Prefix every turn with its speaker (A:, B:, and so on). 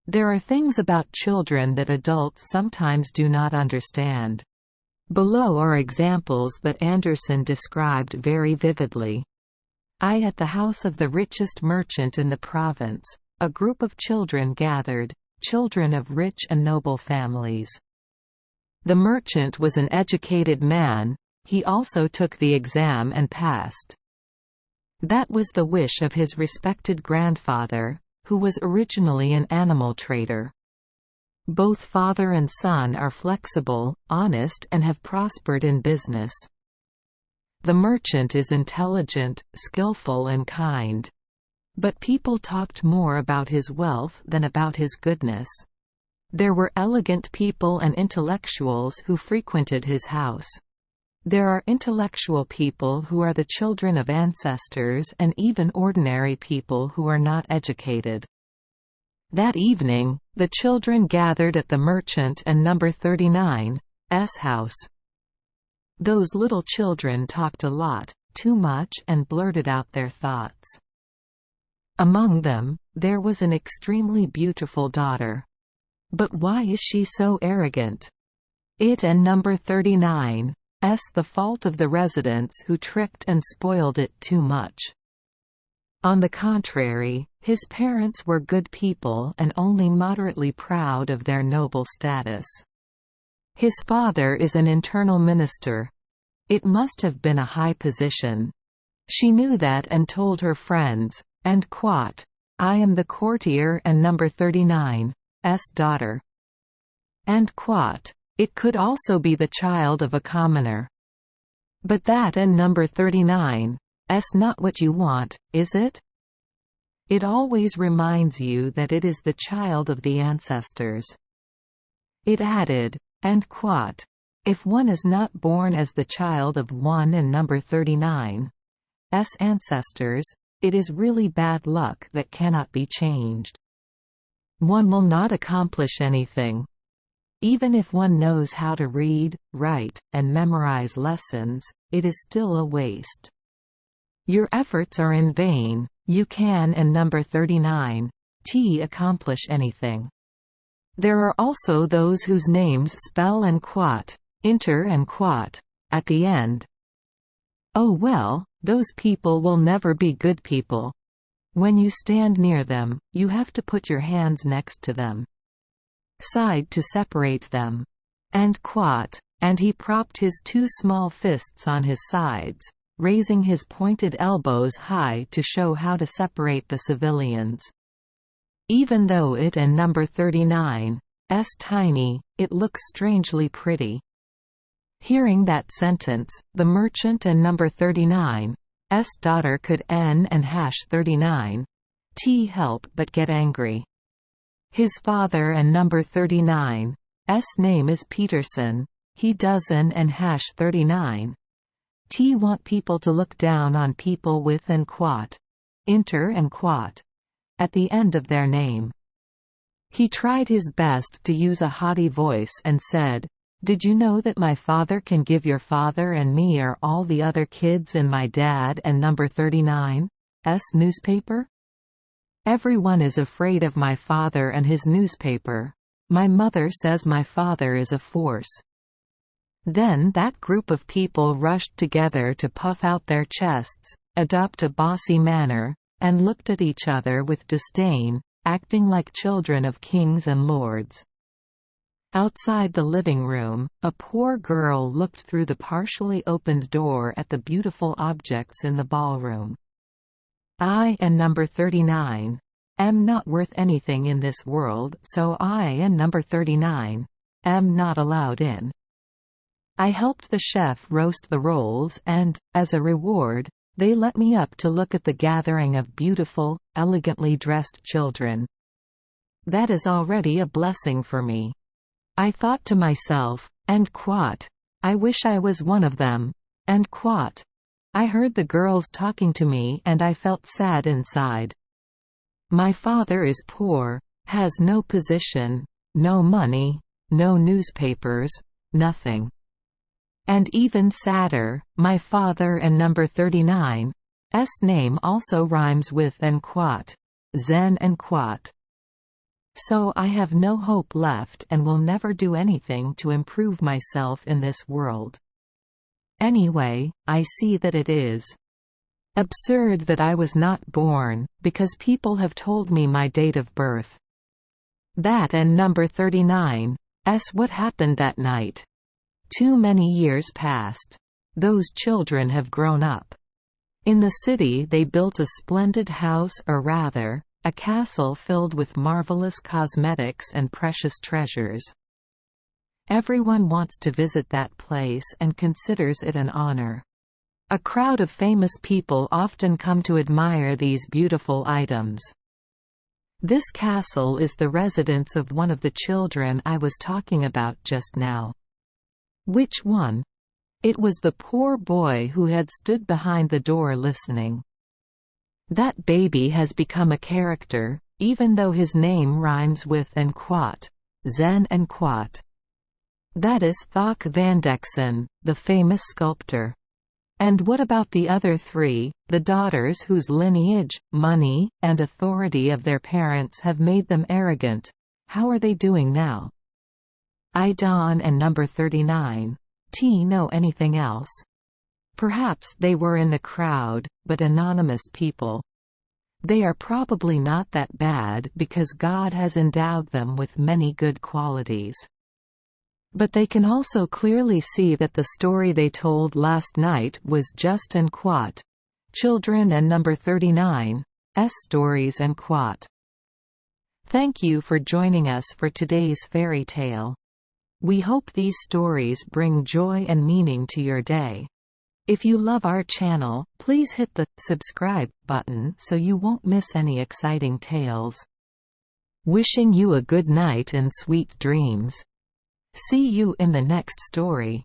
A: There are things about children that adults sometimes do not understand. Below are examples that Andersen described very vividly. At the house of the richest merchant in the province, a group of children gathered, children of rich and noble families. The merchant was an educated man, he also took the exam and passed. That was the wish of his respected grandfather, who was originally an animal trader. Both father and son are flexible, honest, and have prospered in business. The merchant is intelligent, skillful, and kind. But people talked more about his wealth than about his goodness. There were elegant people and intellectuals who frequented his house. There are intellectual people who are the children of ancestors and even ordinary people who are not educated. That evening, the children gathered at the merchant and number 39's house. Those little children talked a lot, too much, and blurted out their thoughts. Among them, there was an extremely beautiful daughter. But why is she so arrogant? It and number 39's the fault of the residents who tricked and spoiled it too much. On the contrary, his parents were good people and only moderately proud of their noble status. His father is an internal minister. It must have been a high position. She knew that and told her friends, and quote, "I am the courtier and number 39's daughter." And quote, "It could also be the child of a commoner. But that and number 39's not what you want, is it?" It always reminds you that it is the child of the ancestors. It added, and quote, "If one is not born as the child of one and number 39's ancestors, it is really bad luck that cannot be changed. One will not accomplish anything. Even if one knows how to read, write, and memorize lessons, it is still a waste. Your efforts are in vain, you can and number 39's accomplish anything." There are also those whose names spell and quote, inter and quote, at the end. Oh well, those people will never be good people. When you stand near them, you have to put your hands next to them. Side to separate them. And quote, and he propped his two small fists on his sides, raising his pointed elbows high to show how to separate the civilians. Even though it and number 39's tiny, it looks strangely pretty. Hearing that sentence, the merchant and number 39's daughter could n and #39's help but get angry. His father and number 39's name is Peterson, he doesn't and #39's want people to look down on people with and quote, inter and quote, at the end of their name. He tried his best to use a haughty voice and said, "Did you know that my father can give your father and me or all the other kids in my dad and number 39's newspaper? Everyone is afraid of my father and his newspaper. My mother says my father is a force." Then that group of people rushed together to puff out their chests, adopt a bossy manner, and looked at each other with disdain, acting like children of kings and lords. Outside the living room, a poor girl looked through the partially opened door at the beautiful objects in the ballroom. "I and number 39's am not worth anything in this world, so I and number 39's am not allowed in. I helped the chef roast the rolls and, as a reward, they let me up to look at the gathering of beautiful, elegantly dressed children. That is already a blessing for me. I thought to myself, and quote, I wish I was one of them, and quote. I heard the girls talking to me and I felt sad inside. My father is poor, has no position, no money, no newspapers, nothing. And even sadder, my father and number 39's name also rhymes with and quote, Zen and quote. So I have no hope left and will never do anything to improve myself in this world. Anyway, I see that it is absurd that I was not born, because people have told me my date of birth. That and number 39. What happened that night? Too many years passed. Those children have grown up. In the city they built a splendid house, or rather, a castle filled with marvelous cosmetics and precious treasures. Everyone wants to visit that place and considers it an honor. A crowd of famous people often come to admire these beautiful items. This castle is the residence of one of the children I was talking about just now. Which one? It was the poor boy who had stood behind the door listening. That baby has become a character, even though his name rhymes with and quat, Zen and quat. That is Thok Vandeksen, the famous sculptor. And what about the other three, the daughters whose lineage, money, and authority of their parents have made them arrogant? How are they doing now? I Don and number 39. T know anything else? Perhaps they were in the crowd, but anonymous people. They are probably not that bad because God has endowed them with many good qualities. But they can also clearly see that the story they told last night was just and quat. Children and number 39. Stories and quat. Thank you for joining us for today's fairy tale. We hope these stories bring joy and meaning to your day. If you love our channel, please hit the subscribe button so you won't miss any exciting tales. Wishing you a good night and sweet dreams. See you in the next story.